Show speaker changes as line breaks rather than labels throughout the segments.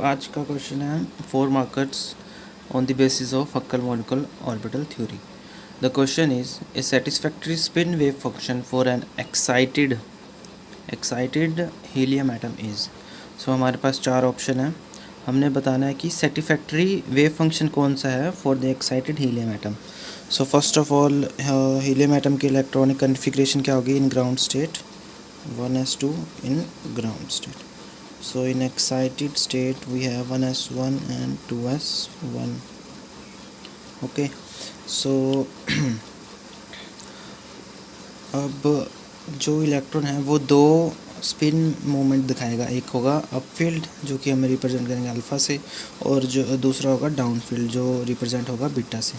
आज का क्वेश्चन है 4 markers on the basis of Huckel molecular orbital theory. The question is a satisfactory spin wave function for an excited helium atom is. So हमारे पास 4 option है, हमने बताना है कि सेटिस्फैक्टरी वेव फंक्शन कौन सा है for the excited helium atom. So first of all helium atom की इलेक्ट्रॉनिक कन्फिग्रेशन क्या होगी in ground state, 1s2 in ground state. So in excited state we have 1s1 and 2s1. Okay, so अब जो electron है वो दो spin moment दिखाएगा, एक होगा अप फील्ड जो कि हमें रिप्रेजेंट करेंगे अल्फ़ा से, और जो दूसरा होगा डाउन फील्ड जो रिप्रेजेंट होगा बीटा से।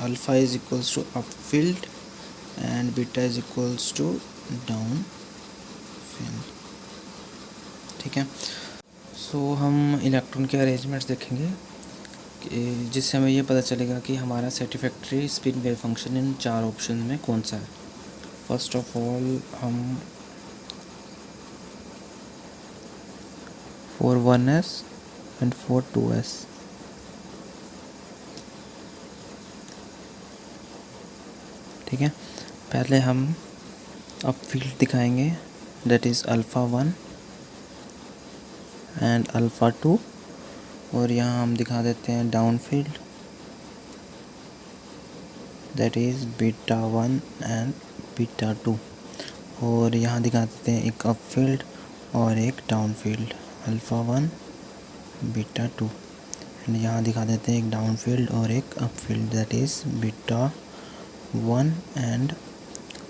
Alpha is equals to up field and beta is equals to down field. ठीक है, सो हम इलेक्ट्रॉन के अरेंजमेंट्स देखेंगे कि जिससे हमें ये पता चलेगा कि हमारा satisfactory spin wave function in 4 option में कौन सा है। फर्स्ट ऑफ ऑल हम for 1s and for 2s, ठीक है, पहले हम अप फील्ड दिखाएंगे that is alpha 1 and alpha 2, और यहाँ हम दिखा देते हैं down field that is beta 1 and beta 2, और यहाँ दिखा देते हैं एक अप फील्ड और एक down field alpha 1 beta 2, and यहाँ दिखा देते हैं एक डाउन फील्ड और एक up field that is beta 1 and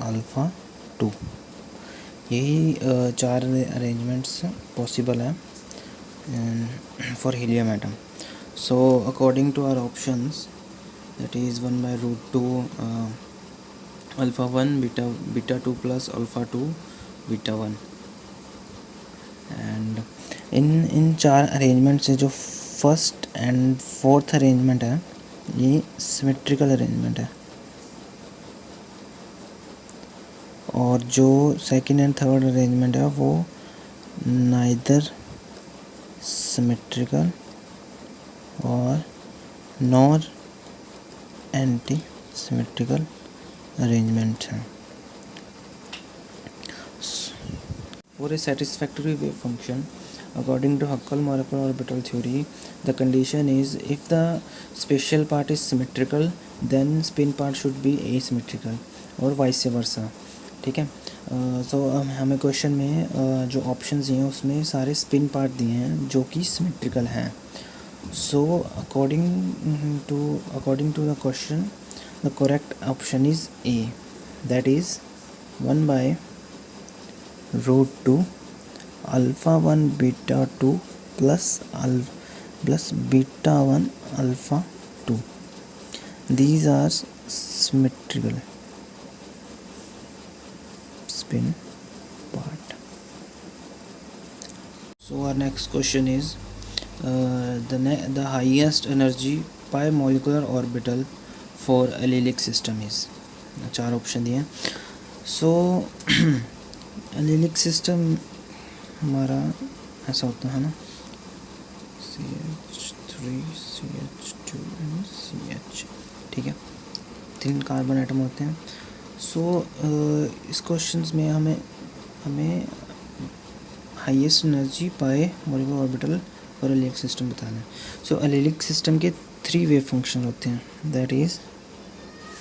alpha 2। यही 4 अरेंजमेंट्स पॉसिबल हैं for helium atom. So according to our options that is 1/√2 alpha 1 beta 2 plus alpha 2 beta 1, and in 4 arrangement से जो फर्स्ट एंड फोर्थ अरेंजमेंट है ये symmetrical arrangement है, और जो second and third arrangement है वो नाइदर सिमेट्रिकल और नॉर एंटी सिमेट्रिकल अरेंजमेंट है। For a satisfactory wave function, according to Huckel molecular orbital theory, the condition is if the spatial part is symmetrical, then spin part should be asymmetrical, और vice versa। ठीक है, सो हमें question में जो options दिए हैं उसमें सारे स्पिन पार्ट दिए हैं जो कि सिमेट्रिकल हैं। So according to the question the correct option is A, that is 1/√2 alpha 1 beta 2 plus beta 1 alpha 2। These are symmetrical spin part. So our next question is the highest energy pi molecular orbital for allylic system is। 4 option दिए हैं। सो allylic system हमारा ऐसा होता है ना, CH3 CH2 CH, ठीक है, 3 carbon atom होते हैं। सो इस क्वेश्चंस में हमें हाईएस्ट एनर्जी पाए मॉलिक्यूलर ऑर्बिटल और एलिलिक सिस्टम बताना है। सो एलिलिक सिस्टम के 3 वेव फंक्शन होते हैं that is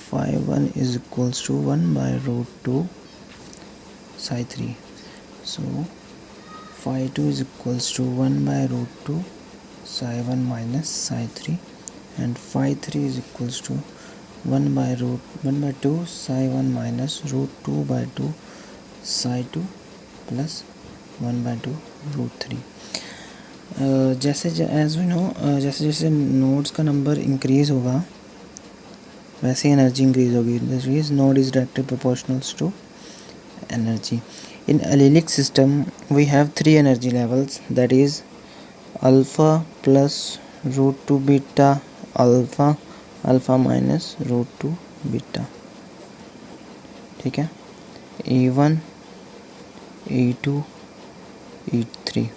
phi1 is equals to 1/√2 psi3, so phi2 is equals to 1/√2 psi1 minus psi3, and phi3 is equals to 1/2 psi1 minus √2/2 psi2 plus 1/2 √3। जैसे as we know जैसे जैसे nodes का number increase होगा वैसे energy increase होगी। This is node is directly proportionals to energy. In allylic system we have 3 energy levels that is alpha plus √2 beta alpha minus √2 beta, ठीक है, E1 E2 E3।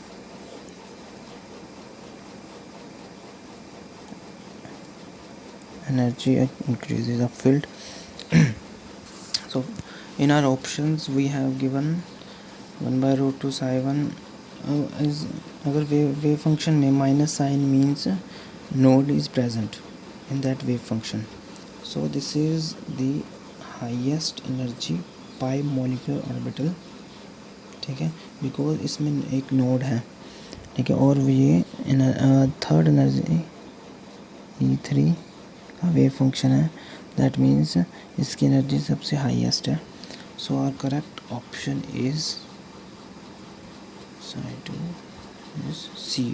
energy increases of field. So in our options we have given 1 by root 2 psi 1 is, अगर wave function में minus sign means node is present in that wave function. So this is the highest energy pi molecular orbital, ठीक है, because इसमें एक node है, ठीक है, और ये थर्ड एनर्जी E3 का वेव फंक्शन है, दैट मीन्स इसकी एनर्जी सबसे हाईएस्ट है. So our correct option is side two is C.